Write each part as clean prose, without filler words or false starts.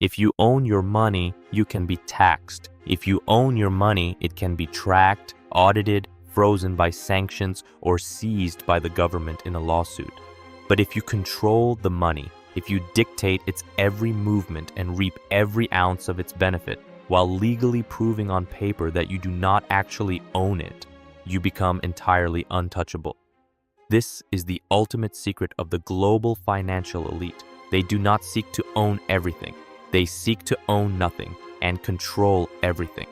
If you own your money, you can be taxed. If you own your money, it can be tracked, audited, frozen by sanctions, or seized by the government in a lawsuit. But if you control the money, if you dictate its every movement and reap every ounce of its benefit, while legally proving on paper that you do not actually own it, you become entirely untouchable. This is the ultimate secret of the global financial elite. They do not seek to own everything. They seek to own nothing and control everything.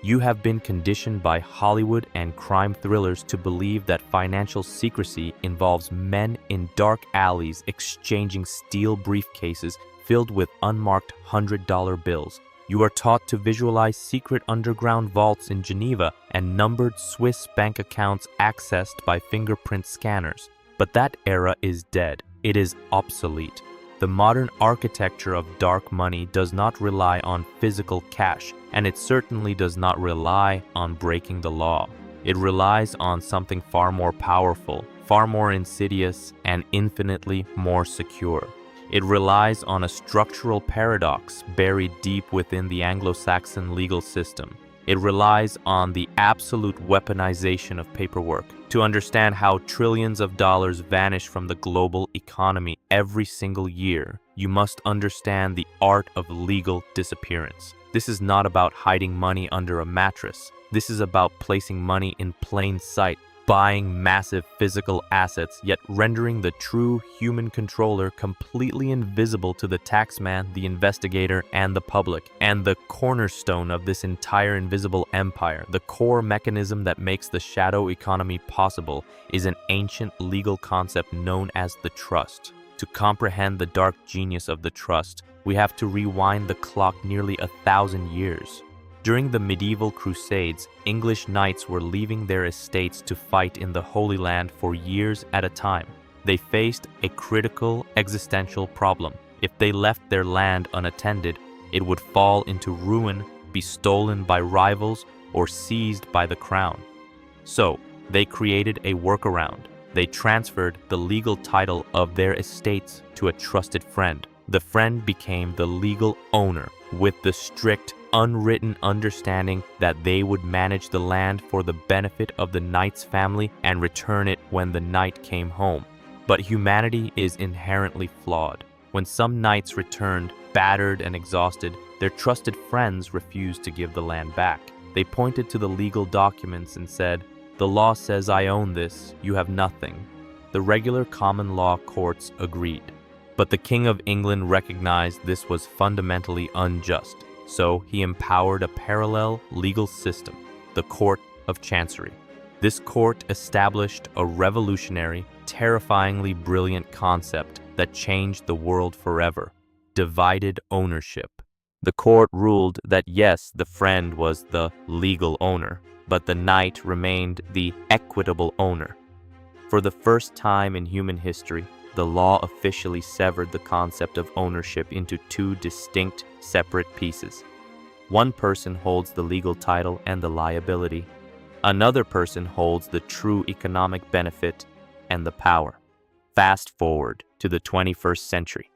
You have been conditioned by Hollywood and crime thrillers to believe that financial secrecy involves men in dark alleys exchanging steel briefcases filled with unmarked $100 bills. You are taught to visualize secret underground vaults in Geneva and numbered Swiss bank accounts accessed by fingerprint scanners. But that era is dead. It is obsolete. The modern architecture of dark money does not rely on physical cash, and it certainly does not rely on breaking the law. It relies on something far more powerful, far more insidious, and infinitely more secure. It relies on a structural paradox buried deep within the Anglo-Saxon legal system. It relies on the absolute weaponization of paperwork. To understand how trillions of dollars vanish from the global economy every single year, you must understand the art of legal disappearance. This is not about hiding money under a mattress. This is about placing money in plain sight, buying massive physical assets, yet rendering the true human controller completely invisible to the taxman, the investigator, and the public. And the cornerstone of this entire invisible empire, the core mechanism that makes the shadow economy possible, is an ancient legal concept known as the trust. To comprehend the dark genius of the trust, we have to rewind the clock nearly 1,000 years. During the medieval Crusades, English knights were leaving their estates to fight in the Holy Land for years at a time. They faced a critical existential problem. If they left their land unattended, it would fall into ruin, be stolen by rivals, or seized by the crown. So, they created a workaround. They transferred the legal title of their estates to a trusted friend. The friend became the legal owner, with the strict, unwritten understanding that they would manage the land for the benefit of the knight's family and return it when the knight came home. But humanity is inherently flawed. When some knights returned, battered and exhausted, their trusted friends refused to give the land back. They pointed to the legal documents and said, "The law says I own this, you have nothing." The regular common law courts agreed. But the King of England recognized this was fundamentally unjust, so he empowered a parallel legal system, the Court of Chancery. This court established a revolutionary, terrifyingly brilliant concept that changed the world forever: divided ownership. The court ruled that yes, the friend was the legal owner, but the knight remained the equitable owner. For the first time in human history, the law officially severed the concept of ownership into two distinct, separate pieces. One person holds the legal title and the liability. Another person holds the true economic benefit and the power. Fast forward to the 21st century.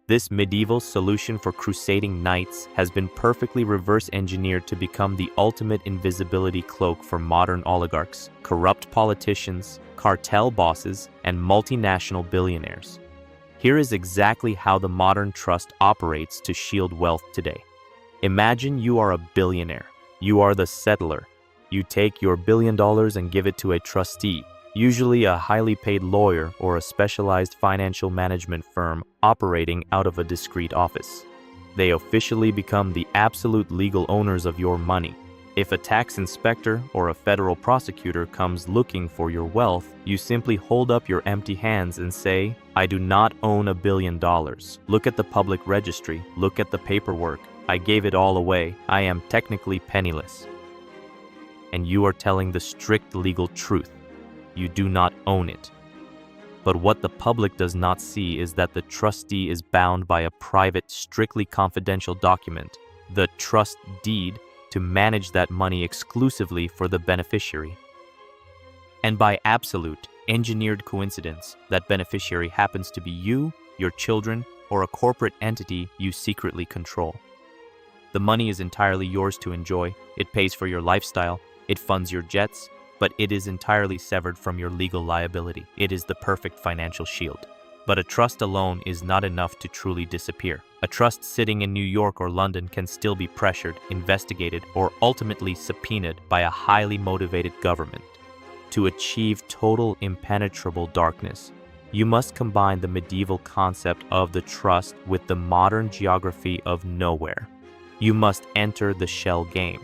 This medieval solution for crusading knights has been perfectly reverse-engineered to become the ultimate invisibility cloak for modern oligarchs, corrupt politicians, cartel bosses, and multinational billionaires. Here is exactly how the modern trust operates to shield wealth today. Imagine you are a billionaire. You are the settler. You take your $1 billion and give it to a trustee, usually a highly paid lawyer or a specialized financial management firm operating out of a discreet office. They officially become the absolute legal owners of your money. If a tax inspector or a federal prosecutor comes looking for your wealth, you simply hold up your empty hands and say, "I do not own $1 billion. Look at the public registry. Look at the paperwork. I gave it all away. I am technically penniless." And you are telling the strict legal truth. You do not own it. But what the public does not see is that the trustee is bound by a private, strictly confidential document, the trust deed, to manage that money exclusively for the beneficiary. And by absolute, engineered coincidence, that beneficiary happens to be you, your children, or a corporate entity you secretly control. The money is entirely yours to enjoy. It pays for your lifestyle. It funds your jets, but it is entirely severed from your legal liability. It is the perfect financial shield. But a trust alone is not enough to truly disappear. A trust sitting in New York or London can still be pressured, investigated, or ultimately subpoenaed by a highly motivated government. To achieve total impenetrable darkness, you must combine the medieval concept of the trust with the modern geography of nowhere. You must enter the shell game.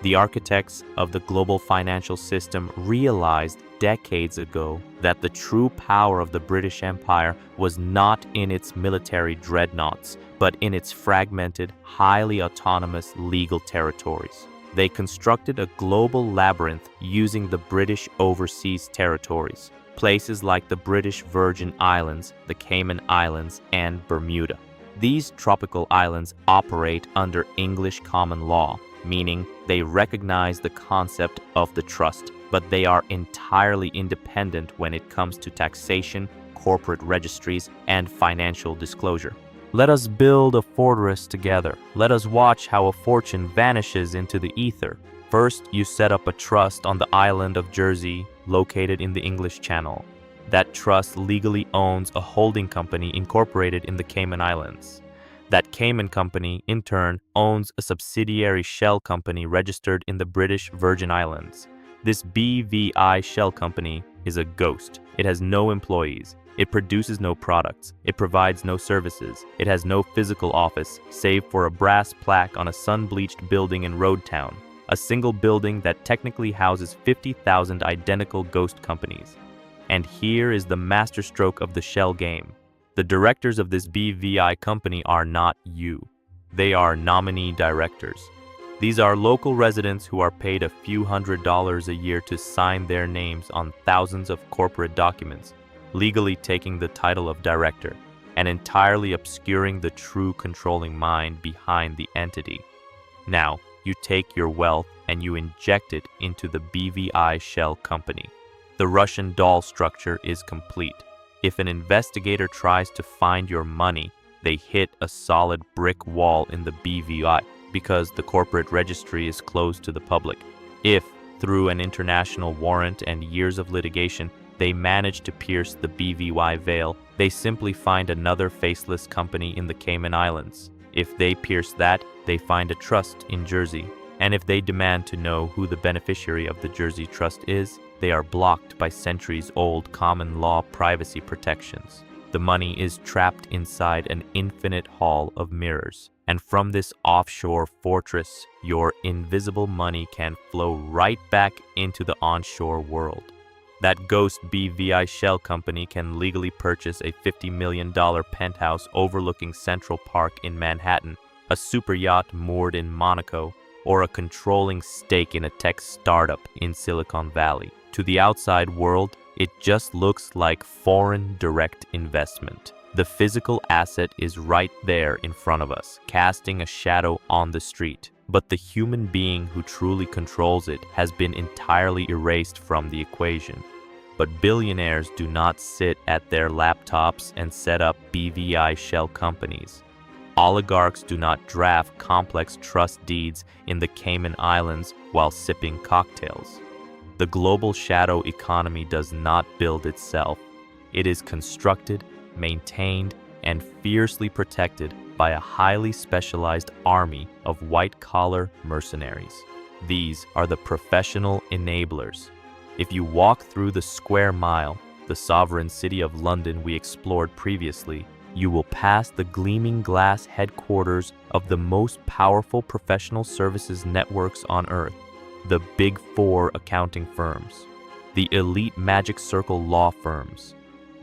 The architects of the global financial system realized decades ago that the true power of the British Empire was not in its military dreadnoughts, but in its fragmented, highly autonomous legal territories. They constructed a global labyrinth using the British overseas territories, places like the British Virgin Islands, the Cayman Islands, and Bermuda. These tropical islands operate under English common law, meaning they recognize the concept of the trust, but they are entirely independent when it comes to taxation, corporate registries, and financial disclosure. Let us build a fortress together. Let us watch how a fortune vanishes into the ether. First, you set up a trust on the island of Jersey, located in the English Channel. That trust legally owns a holding company incorporated in the Cayman Islands. That Cayman company, in turn, owns a subsidiary shell company registered in the British Virgin Islands. This BVI shell company is a ghost. It has no employees. It produces no products. It provides no services. It has no physical office, save for a brass plaque on a sun-bleached building in Road Town, a single building that technically houses 50,000 identical ghost companies. And here is the masterstroke of the shell game. The directors of this BVI company are not you. They are nominee directors. These are local residents who are paid a few $100s a year to sign their names on thousands of corporate documents, legally taking the title of director and entirely obscuring the true controlling mind behind the entity. Now, you take your wealth and you inject it into the BVI shell company. The Russian doll structure is complete. If an investigator tries to find your money, they hit a solid brick wall in the BVI because the corporate registry is closed to the public. If, through an international warrant and years of litigation, they manage to pierce the BVI veil, they simply find another faceless company in the Cayman Islands. If they pierce that, they find a trust in Jersey. And if they demand to know who the beneficiary of the Jersey Trust is, they are blocked by centuries-old common law privacy protections. The money is trapped inside an infinite hall of mirrors. And from this offshore fortress, your invisible money can flow right back into the onshore world. That ghost BVI shell company can legally purchase a $50 million penthouse overlooking Central Park in Manhattan, a super yacht moored in Monaco, or a controlling stake in a tech startup in Silicon Valley. To the outside world, it just looks like foreign direct investment. The physical asset is right there in front of us, casting a shadow on the street. But the human being who truly controls it has been entirely erased from the equation. But billionaires do not sit at their laptops and set up BVI shell companies. Oligarchs do not draft complex trust deeds in the Cayman Islands while sipping cocktails. The global shadow economy does not build itself. It is constructed, maintained, and fiercely protected by a highly specialized army of white-collar mercenaries. These are the professional enablers. If you walk through the Square Mile, the sovereign city of London we explored previously, you will pass the gleaming glass headquarters of the most powerful professional services networks on Earth, the Big Four accounting firms, the elite Magic Circle law firms.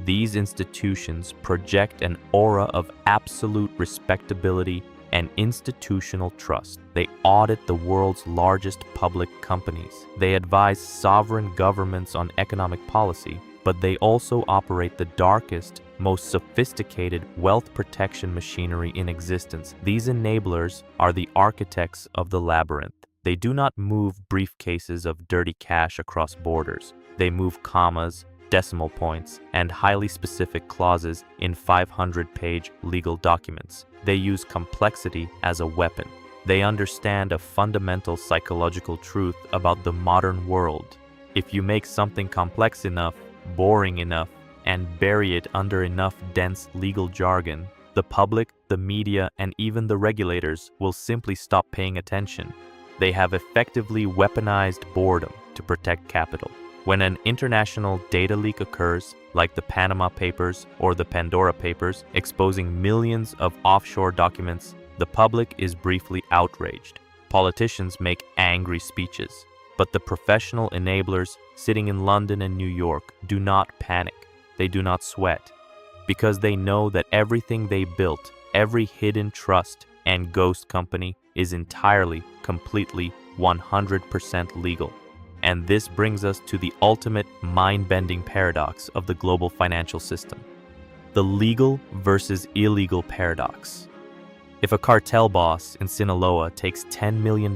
These institutions project an aura of absolute respectability and institutional trust. They audit the world's largest public companies. They advise sovereign governments on economic policy, but they also operate the darkest, most sophisticated wealth protection machinery in existence. These enablers are the architects of the labyrinth. They do not move briefcases of dirty cash across borders. They move commas, decimal points, and highly specific clauses in 500-page legal documents. They use complexity as a weapon. They understand a fundamental psychological truth about the modern world. If you make something complex enough, boring enough, and bury it under enough dense legal jargon, the public, the media, and even the regulators will simply stop paying attention. They have effectively weaponized boredom to protect capital. When an international data leak occurs, like the Panama Papers or the Pandora Papers, exposing millions of offshore documents, the public is briefly outraged. Politicians make angry speeches. But the professional enablers sitting in London and New York do not panic. They do not sweat, because they know that everything they built, every hidden trust and ghost company is entirely, completely, 100% legal. And this brings us to the ultimate mind-bending paradox of the global financial system: the legal versus illegal paradox. If a cartel boss in Sinaloa takes $10 million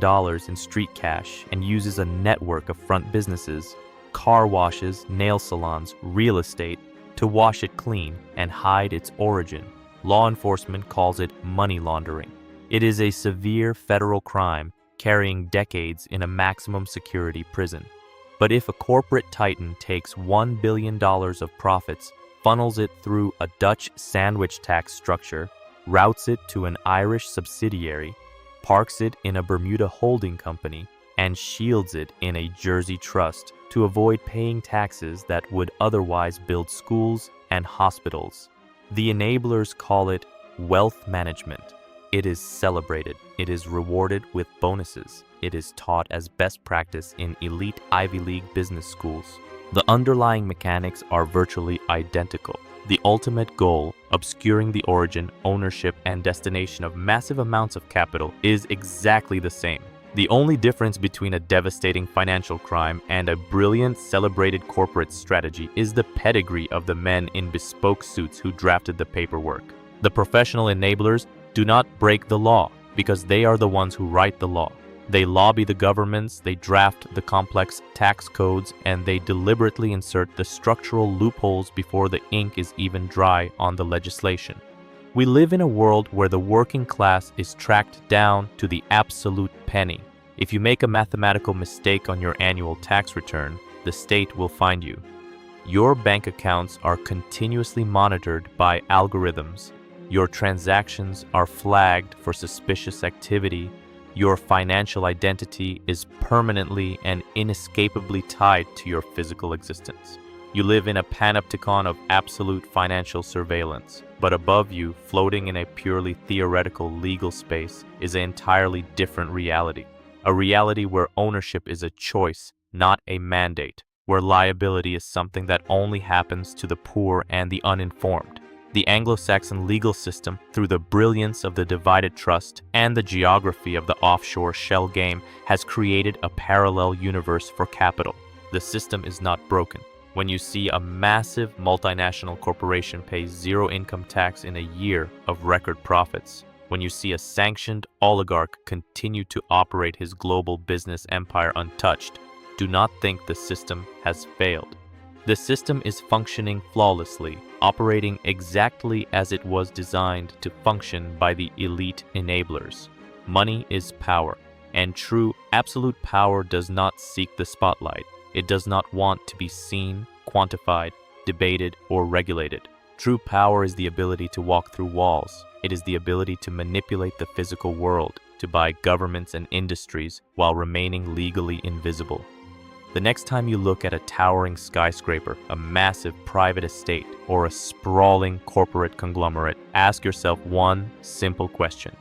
in street cash and uses a network of front businesses, car washes, nail salons, real estate, to wash it clean and hide its origin, law enforcement calls it money laundering. It is a severe federal crime carrying decades in a maximum security prison. But if a corporate titan takes $1 billion of profits, funnels it through a Dutch sandwich tax structure, routes it to an Irish subsidiary, parks it in a Bermuda holding company, and shields it in a Jersey trust to avoid paying taxes that would otherwise build schools and hospitals, the enablers call it wealth management. It is celebrated. It is rewarded with bonuses. It is taught as best practice in elite Ivy League business schools. The underlying mechanics are virtually identical. The ultimate goal, obscuring the origin, ownership, and destination of massive amounts of capital, is exactly the same. The only difference between a devastating financial crime and a brilliant, celebrated corporate strategy is the pedigree of the men in bespoke suits who drafted the paperwork. The professional enablers do not break the law because they are the ones who write the law. They lobby the governments, they draft the complex tax codes, and they deliberately insert the structural loopholes before the ink is even dry on the legislation. We live in a world where the working class is tracked down to the absolute penny. If you make a mathematical mistake on your annual tax return, the state will find you. Your bank accounts are continuously monitored by algorithms. Your transactions are flagged for suspicious activity. Your financial identity is permanently and inescapably tied to your physical existence. You live in a panopticon of absolute financial surveillance, but above you, floating in a purely theoretical legal space, is an entirely different reality. A reality where ownership is a choice, not a mandate, where liability is something that only happens to the poor and the uninformed. The Anglo-Saxon legal system, through the brilliance of the divided trust and the geography of the offshore shell game, has created a parallel universe for capital. The system is not broken. When you see a massive multinational corporation pay zero income tax in a year of record profits, when you see a sanctioned oligarch continue to operate his global business empire untouched, do not think the system has failed. The system is functioning flawlessly, operating exactly as it was designed to function by the elite enablers. Money is power, and true absolute power does not seek the spotlight. It does not want to be seen, quantified, debated, or regulated. True power is the ability to walk through walls. It is the ability to manipulate the physical world, to buy governments and industries while remaining legally invisible. The next time you look at a towering skyscraper, a massive private estate, or a sprawling corporate conglomerate, ask yourself one simple question.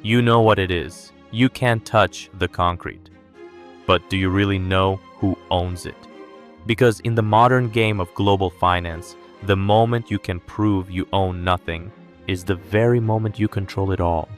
You know what it is. You can't touch the concrete. But do you really know who owns it? Because in the modern game of global finance, the moment you can prove you own nothing is the very moment you control it all.